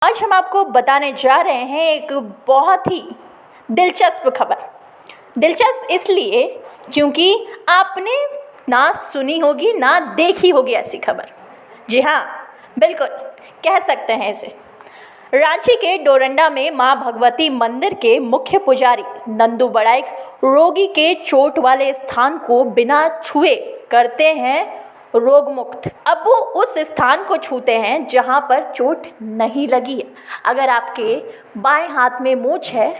आज हम आपको बताने जा रहे हैं एक बहुत ही दिलचस्प खबर। दिलचस्प इसलिए क्योंकि आपने ना सुनी होगी ना देखी होगी ऐसी खबर। जी हाँ, बिल्कुल कह सकते हैं इसे। रांची के डोरंडा में मां भगवती मंदिर के मुख्य पुजारी नंदू बड़ाइक रोगी के चोट वाले स्थान को बिना छुए करते हैं रोग मुक्त। अब वो उस स्थान को छूते हैं जहाँ पर चोट नहीं लगी है। अगर आपके बाएं हाथ में मूंछ है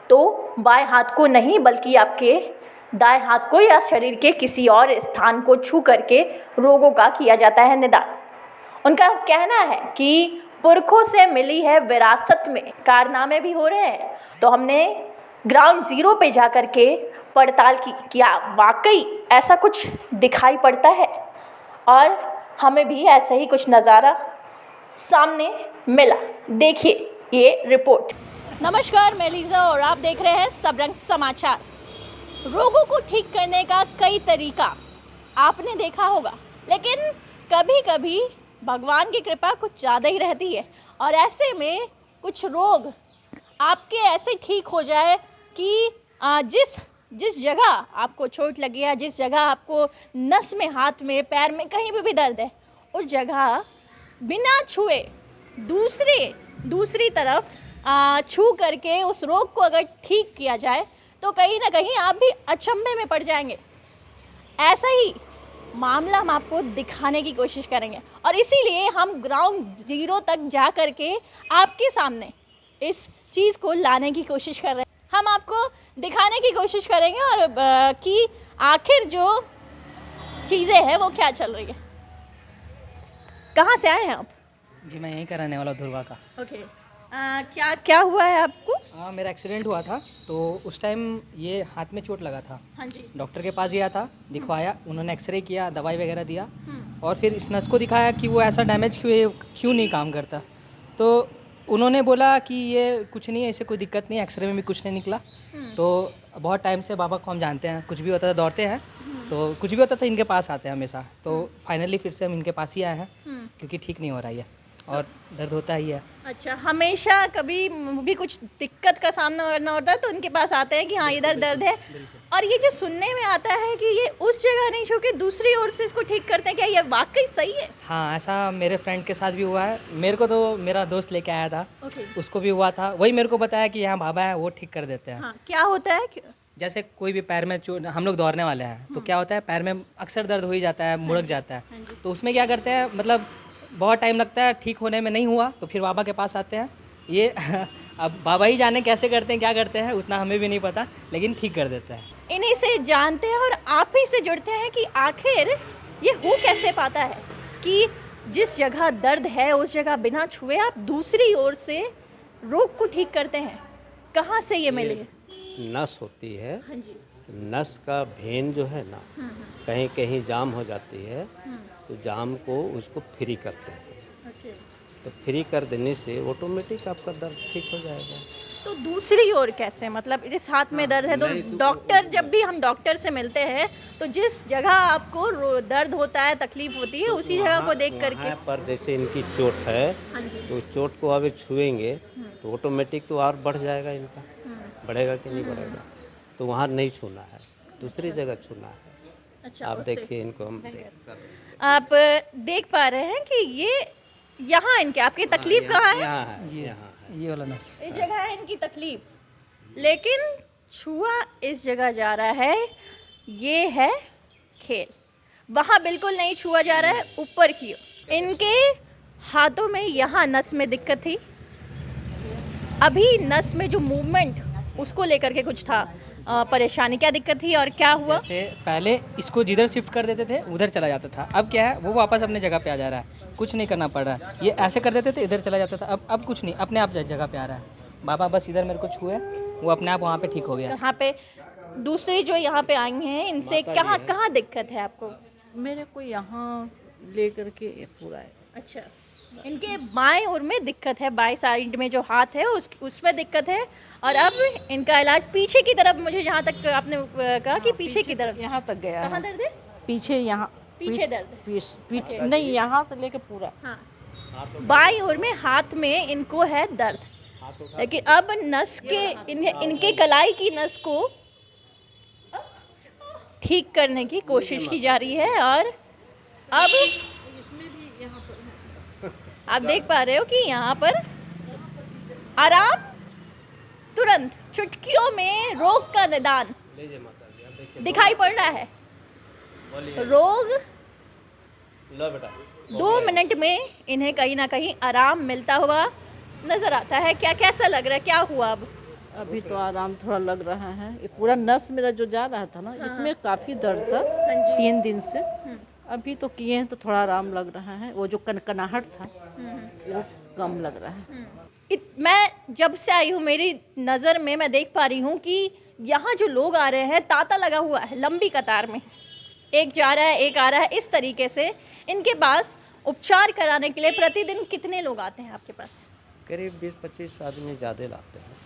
तो बाएं हाथ को नहीं बल्कि आपके दाएं हाथ को या शरीर के किसी और स्थान को छू करके रोगों का किया जाता है निदान। उनका कहना है कि पुरखों से मिली है विरासत में कारनामे भी हो रहे हैं। तो हमने ग्राउंड जीरो पे जा कर के पड़ताल की, क्या वाकई ऐसा कुछ दिखाई पड़ता है, और हमें भी ऐसा ही कुछ नज़ारा सामने मिला। देखिए ये रिपोर्ट। नमस्कार, मैं लीजा और आप देख रहे हैं सबरंग समाचार। रोगों को ठीक करने का कई तरीका आपने देखा होगा, लेकिन कभी कभी भगवान की कृपा कुछ ज़्यादा ही रहती है और ऐसे में कुछ रोग आपके ऐसे ठीक हो जाए कि जिस जगह आपको चोट लगी है, जिस जगह आपको नस में, हाथ में, पैर में, कहीं पे भी दर्द है, उस जगह बिना छुए दूसरी तरफ छू करके उस रोग को अगर ठीक किया जाए तो कहीं ना कहीं आप भी अचंभे में पड़ जाएंगे। ऐसा ही मामला हम आपको दिखाने की कोशिश करेंगे और इसीलिए हम ग्राउंड जीरो तक जा करके आपके सामने इस चीज़ को लाने की कोशिश कर रहे हैं। हम आपको दिखाने की कोशिश करेंगे और कि आखिर जो चीज़ें हैं वो क्या चल रही है। कहाँ से आए हैं आप? जी मैं यहीं का रहने वाला धुरवा का। ओके। क्या हुआ है आपको? मेरा एक्सीडेंट हुआ था तो उस टाइम ये हाथ में चोट लगा था। हाँ जी। डॉक्टर के पास गया था, दिखवाया, उन्होंने एक्सरे किया, दवाई वगैरह दिया और फिर इस नस को दिखाया कि वो ऐसा डैमेज क्यों नहीं काम करता। तो उन्होंने बोला कि ये कुछ नहीं है, इससे कोई दिक्कत नहीं है, एक्सरे में भी कुछ नहीं निकला। तो बहुत टाइम से बाबा को हम जानते हैं, कुछ भी होता था दौड़ते हैं, तो कुछ भी होता था इनके पास आते हैं हमेशा। तो फाइनली फिर से हम इनके पास ही आए हैं क्योंकि ठीक नहीं हो रहा है और दर्द होता ही है। अच्छा, हमेशा कभी भी कुछ दिक्कत का सामना करना होता है तो उनके पास आते हैं कि हाँ इधर दर्द है। और ये जो सुनने में आता है कि ये उस जगह नहीं छू के दूसरी ओर से इसको ठीक करते हैं, क्या ये वाकई सही है? हाँ, ऐसा मेरे फ्रेंड के साथ भी हुआ है। मेरे को तो मेरा दोस्त लेके आया था। उसको भी हुआ था, वही मेरे को बताया कि यहाँ बाबा है, वो ठीक कर देते हैं। हाँ, क्या होता है? जैसे कोई भी पैर में चोट, हम लोग दौड़ने वाले हैं तो क्या होता है, पैर में अक्सर दर्द हो ही जाता है, मुड़क जाता है। तो उसमें क्या करते हैं, मतलब बहुत टाइम लगता है, ठीक होने में नहीं हुआ तो फिर बाबा के पास आते हैं। ये अब बाबा ही जाने कैसे करते हैं, क्या करते हैं, उतना हमें भी नहीं पता, लेकिन ठीक कर देते हैं। इन्हीं से जानते हैं और आप ही से जुड़ते हैं कि आखिर ये हो कैसे पाता है कि जिस जगह दर्द है उस जगह बिना छुए आप दूसरी ओर से रोग को ठीक करते हैं। कहाँ से ये मिली? नस होती है। हाँ जी। नस का भेन जो है ना, कहीं कहीं जाम हो जाती है, तो जाम को उसको फ्री करते हैं। तो फ्री कर देने से ऑटोमेटिक आपका दर्द ठीक हो जाएगा। तो दूसरी ओर कैसे, मतलब इस हाथ में दर्द है तो डॉक्टर, जब भी हम डॉक्टर से मिलते हैं तो जिस जगह आपको दर्द होता है, तकलीफ होती है, उसी जगह को देख करके। पर जैसे इनकी चोट है तो चोट को अगर छुएंगे तो ऑटोमेटिक तो और बढ़ जाएगा इनका, बढ़ेगा कि नहीं बढ़ेगा। तो वहाँ नहीं छूना है, दूसरी जगह छूना है। अच्छा, आप देखिए इनको, हम आप देख पा रहे हैं कि ये यहाँ इनके आपकी तकलीफ कहाँ है? यहाँ है, यहाँ है, ये वाला नस, इस जगह है इनकी तकलीफ, लेकिन छुआ इस जगह जा रहा है। ये है खेल, वहाँ बिल्कुल नहीं छुआ जा रहा है, ऊपर की ओर। इनके हाथों में यहाँ नस में दिक्कत थी, अभी नस में जो मूवमेंट उसको लेकर के कुछ था परेशानी। क्या दिक्कत थी और क्या हुआ? जैसे पहले इसको जिधर शिफ्ट कर देते थे उधर चला जाता था, अब क्या है, वो वापस अपने जगह पे आ जा रहा है, कुछ नहीं करना पड़ रहा है। ये ऐसे कर देते थे, इधर चला जाता था, अब कुछ नहीं, अपने आप जगह पे आ रहा है। बाबा बस इधर मेरे को छुए, वो अपने आप वहाँ पे ठीक हो गया। यहाँ पे दूसरी जो यहाँ पे आई हैं, इनसे कहाँ दिक्कत है आपको? मेरे को यहाँ लेकर के पूरा है। अच्छा, इनके बाएं ओर में दिक्कत है, बाएं साइड में जो हाथ है उसमें दिक्कत है, और अब इनका इलाज पीछे की तरफ, मुझे जहाँ तक आपने कहा कि पीछे की तरफ, यहाँ तक गया कहाँ है। दर्द है? पीछे, यहाँ पीछे दर्द? पीठ नहीं, यहाँ से लेके पूरा। हाँ, बाईं ओर में हाथ में इनको है दर्द, लेकिन अब नस के इनके कलाई की नस को ठीक करने की कोशिश की जा रही है। और अब आप देख पा रहे हो कि यहाँ पर आराम, तुरंत चुटकियों में रोग का निदान दिखाई पड़ रहा है। रोग लो बेटा 2 मिनट में इन्हें कहीं ना कहीं आराम मिलता हुआ नजर आता है। क्या कैसा लग रहा है, क्या हुआ अब? अभी तो आराम थोड़ा लग रहा है। ये पूरा नस मेरा जो जा रहा था ना, इसमें काफ़ी दर्द था 3 दिन से। अभी तो किए हैं तो थोड़ा आराम लग रहा है। वो जो कनकनाहट था वो कम लग रहा है। मैं जब से आई हूँ, मेरी नज़र में मैं देख पा रही हूँ कि यहाँ जो लोग आ रहे हैं, तांता लगा हुआ है लंबी कतार में, एक जा रहा है एक आ रहा है। इस तरीके से इनके पास उपचार कराने के लिए प्रतिदिन कितने लोग आते हैं आपके पास? करीब 20-25 आदमी ज़्यादा लाते हैं।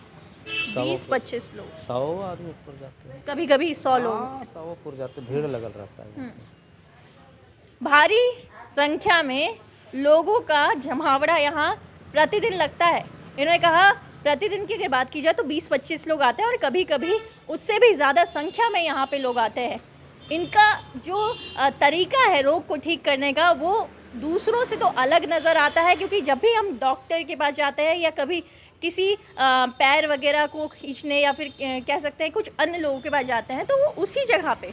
20-25 लोग, 100 आदमी पुर जाते हैं, कभी कभी 100 लोग। 100 पुर जाते, भीड़ लगल रहता है। भारी संख्या में लोगों का जमावड़ा यहाँ प्रतिदिन लगता है। इन्होंने कहा प्रतिदिन की अगर बात की जाए तो 20-25 लोग आते हैं और कभी कभी उससे भी ज़्यादा संख्या में यहाँ पे लोग आते हैं। इनका जो तरीका है रोग को ठीक करने का, वो दूसरों से तो अलग नज़र आता है, क्योंकि जब भी हम डॉक्टर के पास जाते हैं या कभी किसी पैर वगैरह को खींचने या फिर कह सकते हैं कुछ अन्य लोगों के पास जाते हैं, तो वो उसी जगह पे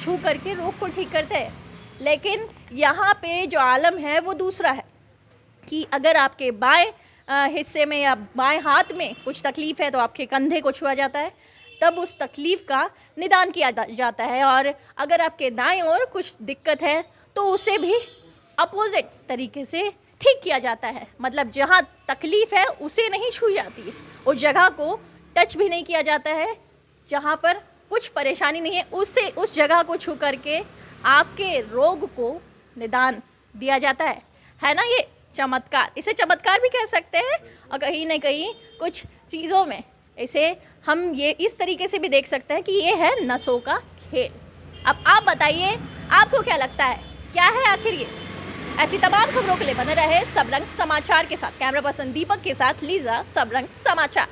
छू करके रोग को ठीक करते हैं। लेकिन यहाँ पे जो आलम है वो दूसरा है कि अगर आपके बाएं हिस्से में या बाएं हाथ में कुछ तकलीफ़ है तो आपके कंधे को छुआ जाता है, तब उस तकलीफ़ का निदान किया जाता है। और अगर आपके दाएं ओर कुछ दिक्कत है तो उसे भी अपोजिट तरीके से ठीक किया जाता है। मतलब जहाँ तकलीफ़ है उसे नहीं छू जाती है, उस जगह को टच भी नहीं किया जाता है। जहाँ पर कुछ परेशानी नहीं है उस जगह को छू करके आपके रोग को निदान दिया जाता है ना। ये चमत्कार, इसे चमत्कार भी कह सकते हैं, और कहीं ना कहीं कुछ चीज़ों में इसे हम ये इस तरीके से भी देख सकते हैं कि ये है नसों का खेल। अब आप बताइए, आपको क्या लगता है, क्या है आखिर ये? ऐसी तमाम खबरों के लिए बने रहे सबरंग समाचार के साथ। कैमरा पर्सन दीपक के साथ लीजा, सबरंग समाचार।